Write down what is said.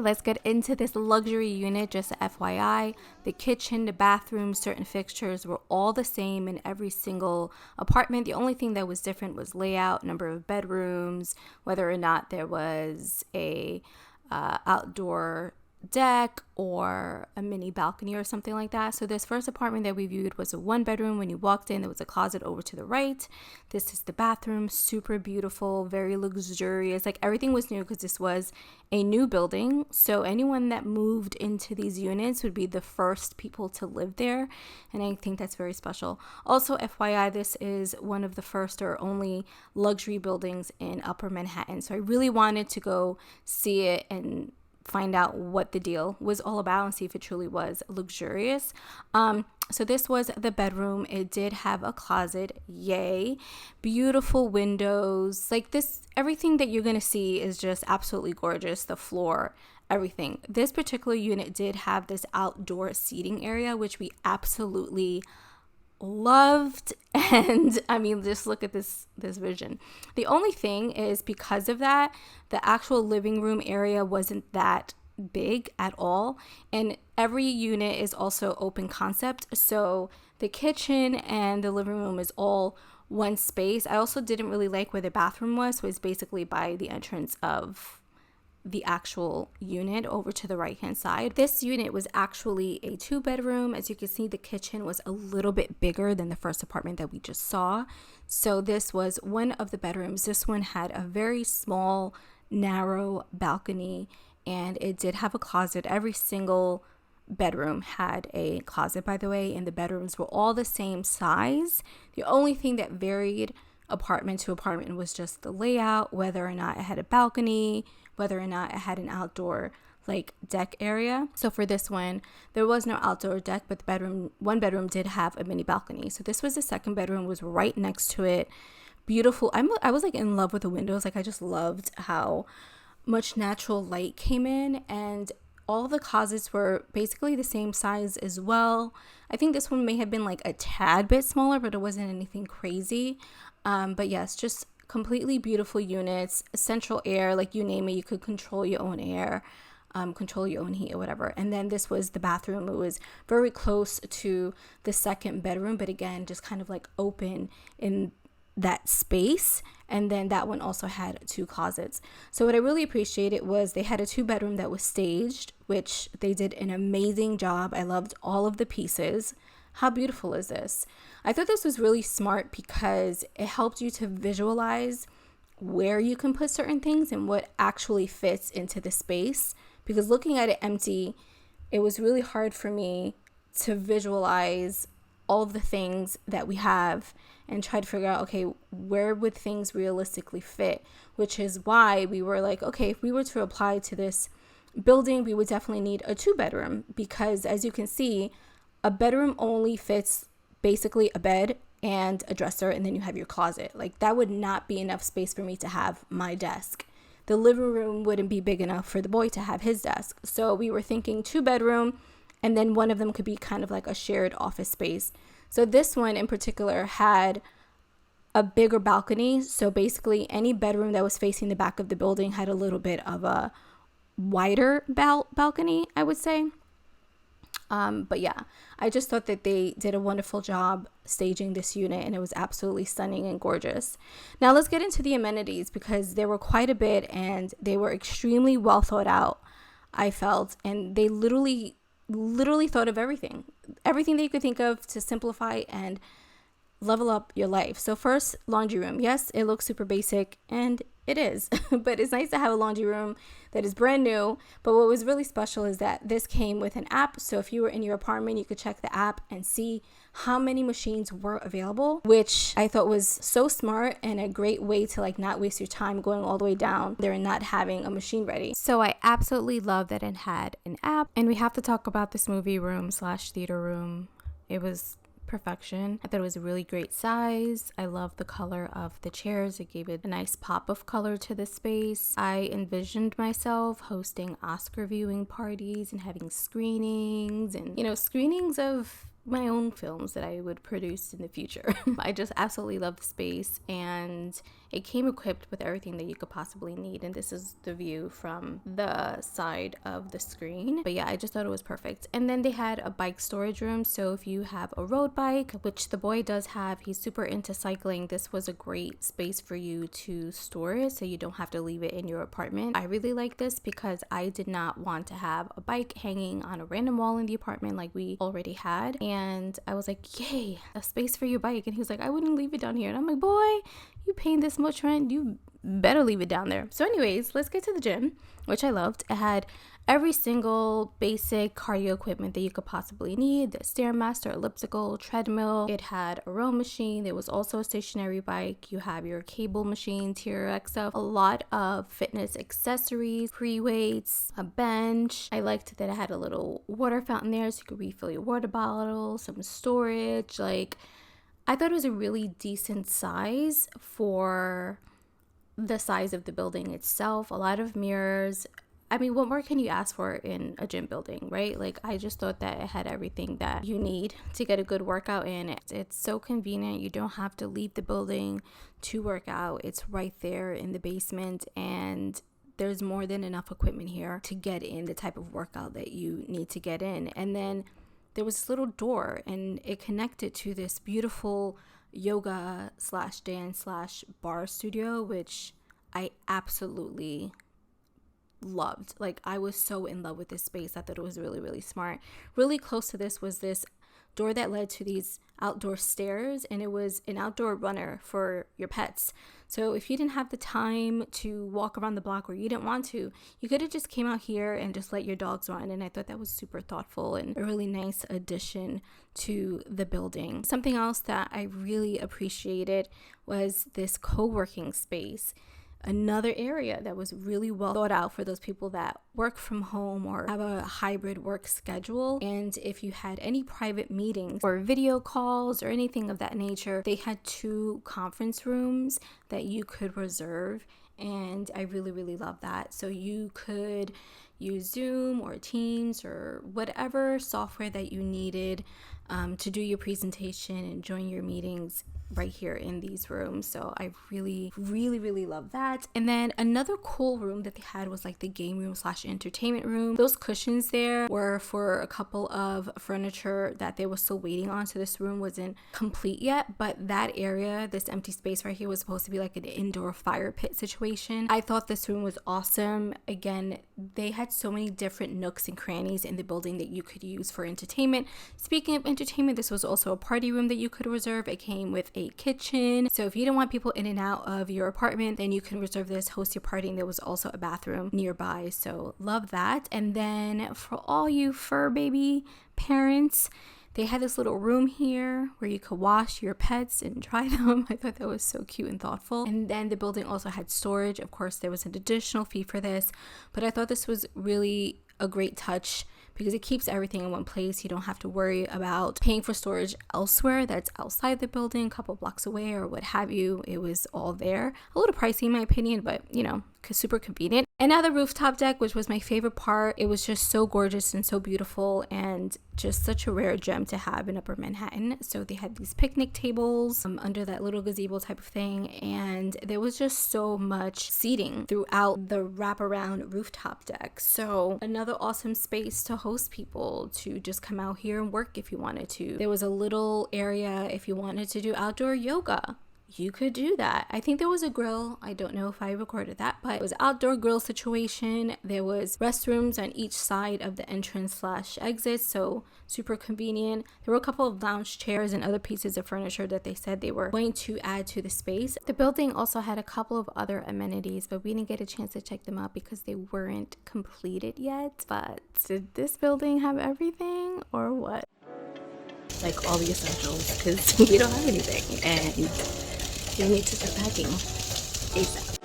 let's get into this luxury unit. Just FYI, the kitchen, the bathroom, certain fixtures were all the same in every single apartment. The only thing that was different was layout, number of bedrooms, whether or not there was a outdoor deck or a mini balcony or something like that. So this first apartment that we viewed was a 1-bedroom. When you walked in, there was a closet over to the right. This is the bathroom, super beautiful, very luxurious. Like everything was new because this was a new building. So anyone that moved into these units would be the first people to live there. And I think that's very special. Also, FYI, this is one of the first or only luxury buildings in Upper Manhattan. So I really wanted to go see it and find out what the deal was all about and see if it truly was luxurious. So this was the bedroom. It did have a closet. Yay. Beautiful windows. Like this, everything that you're going to see is just absolutely gorgeous. The floor, everything. This particular unit did have this outdoor seating area, which we absolutely loved. And I mean, just look at this vision. The only thing is, because of that, the actual living room area wasn't that big at all, and every unit is also open concept, so the kitchen and the living room is all one space. I also didn't really like where the bathroom was, so it's basically by the entrance of the actual unit over to the right hand side. This unit was actually a 2-bedroom. As you can see, the kitchen was a little bit bigger than the first apartment that we just saw. So this was one of the bedrooms. This one had a very small, narrow balcony, and it did have a closet. Every single bedroom had a closet, by the way, and the bedrooms were all the same size. The only thing that varied apartment to apartment was just the layout, whether or not it had a balcony, whether or not it had an outdoor like deck area. So for this one, there was no outdoor deck, but the 1 bedroom did have a mini balcony. So this was the 2nd bedroom, was right next to it. Beautiful. I was like in love with the windows. Like I just loved how much natural light came in, and all the closets were basically the same size as well. I think this one may have been like a tad bit smaller, but it wasn't anything crazy. But yes, just completely beautiful units, central air, like you name it, you could control your own air, control your own heat or whatever. And then this was the bathroom. It was very close to the 2nd bedroom, but again, just kind of like open in that space. And then that one also had 2 closets. So what I really appreciated was they had a 2-bedroom that was staged, which they did an amazing job. I loved all of the pieces. How beautiful is this? I thought this was really smart because it helped you to visualize where you can put certain things and what actually fits into the space. Because looking at it empty, it was really hard for me to visualize all of the things that we have and try to figure out, okay, where would things realistically fit? Which is why we were like, okay, if we were to apply to this building, we would definitely need a 2-bedroom, because as you can see, a bedroom only fits basically a bed and a dresser, and then you have your closet. Like that would not be enough space for me to have my desk. The living room wouldn't be big enough for the boy to have his desk. So we were thinking 2-bedroom, and then one of them could be kind of like a shared office space. So this one in particular had a bigger balcony. So basically any bedroom that was facing the back of the building had a little bit of a wider balcony, I would say. But yeah, I just thought that they did a wonderful job staging this unit, and it was absolutely stunning and gorgeous. Now let's get into the amenities, because there were quite a bit and they were extremely well thought out, I felt, and they literally thought of everything that you could think of to simplify and level up your life. So first, laundry room. Yes, it looks super basic, and it is, but it's nice to have a laundry room that is brand new. But what was really special is that this came with an app. So if you were in your apartment, you could check the app and see how many machines were available, which I thought was so smart and a great way to like not waste your time going all the way down there and not having a machine ready. So I absolutely love that it had an app. And we have to talk about this movie room / theater room. It was perfection. I thought it was a really great size. I love the color of the chairs. It gave it a nice pop of color to the space. I envisioned myself hosting Oscar viewing parties and having screenings, and screenings of my own films that I would produce in the future. I just absolutely love the space, and it came equipped with everything that you could possibly need. And this is the view from the side of the screen. But yeah, I just thought it was perfect. And then they had a bike storage room. So if you have a road bike, which the boy does have, he's super into cycling, this was a great space for you to store it so you don't have to leave it in your apartment. I really like this because I did not want to have a bike hanging on a random wall in the apartment like we already had. And I was like, yay, a space for your bike. And he was like, I wouldn't leave it down here. And I'm like, boy, you paying this much rent, you better leave it down there. So anyways, let's get to the gym, which I loved. It had every single basic cardio equipment that you could possibly need. The Stairmaster, elliptical, treadmill. It had a row machine. There was also a stationary bike. You have your cable machine, TRX stuff, a lot of fitness accessories, pre-weights, a bench. I liked that it had a little water fountain there so you could refill your water bottle, some storage. Like, I thought it was a really decent size for the size of the building itself. A lot of mirrors. I mean, what more can you ask for in a gym building, right? Like, I just thought that it had everything that you need to get a good workout in. It's so convenient. You don't have to leave the building to work out. It's right there in the basement, and there's more than enough equipment here to get in the type of workout that you need to get in. And then there was this little door, and it connected to this beautiful yoga slash dance slash bar studio, which I absolutely loved. Like, I was so in love with this space. I thought it was really, really smart. Really close to this was this door that led to these outdoor stairs, and it was an outdoor runner for your pets. So if you didn't have the time to walk around the block, or you didn't want to, you could have just came out here and just let your dogs run. And I thought that was super thoughtful and a really nice addition to the building. Something else that I really appreciated was this co-working space. Another area that was really well thought out for those people that work from home or have a hybrid work schedule. And if you had any private meetings or video calls or anything of that nature, they had 2 conference rooms that you could reserve. And I really, really love that. So you could use Zoom or Teams or whatever software that you needed to do your presentation and join your meetings right here in these rooms. So I really, really, really love that. And then another cool room that they had was like the game room slash entertainment room. Those cushions there were for a couple of furniture that they were still waiting on. So this room wasn't complete yet, but that area, this empty space right here, was supposed to be like an indoor fire pit situation. I thought this room was awesome. Again, they had so many different nooks and crannies in the building that you could use for entertainment. Speaking of entertainment, this was also a party room that you could reserve. It came with a kitchen. So if you don't want people in and out of your apartment, then you can reserve this, host your party. And there was also a bathroom nearby. So love that. And then for all you fur baby parents, they had this little room here where you could wash your pets and dry them. I thought that was so cute and thoughtful. And then the building also had storage. Of course, there was an additional fee for this, but I thought this was really a great touch because it keeps everything in one place. You don't have to worry about paying for storage elsewhere that's outside the building, a couple blocks away or what have you. It was all there. A little pricey in my opinion, but you know, super convenient. And now the rooftop deck, which was my favorite part. It was just so gorgeous and so beautiful and just such a rare gem to have in Upper Manhattan. So they had these picnic tables under that little gazebo type of thing, and there was just so much seating throughout the wraparound rooftop deck. So another awesome space to host people to just come out here and work if you wanted to. There was a little area if you wanted to do outdoor yoga. You could do that. I think there was a grill. I don't know if I recorded that, but it was an outdoor grill situation. There was restrooms on each side of the entrance slash exit, so super convenient. There were a couple of lounge chairs and other pieces of furniture that they said they were going to add to the space. The building also had a couple of other amenities, but we didn't get a chance to check them out because they weren't completed yet. But did this building have everything or what? Like all the essentials, because we don't have anything and you need to start packing ASAP.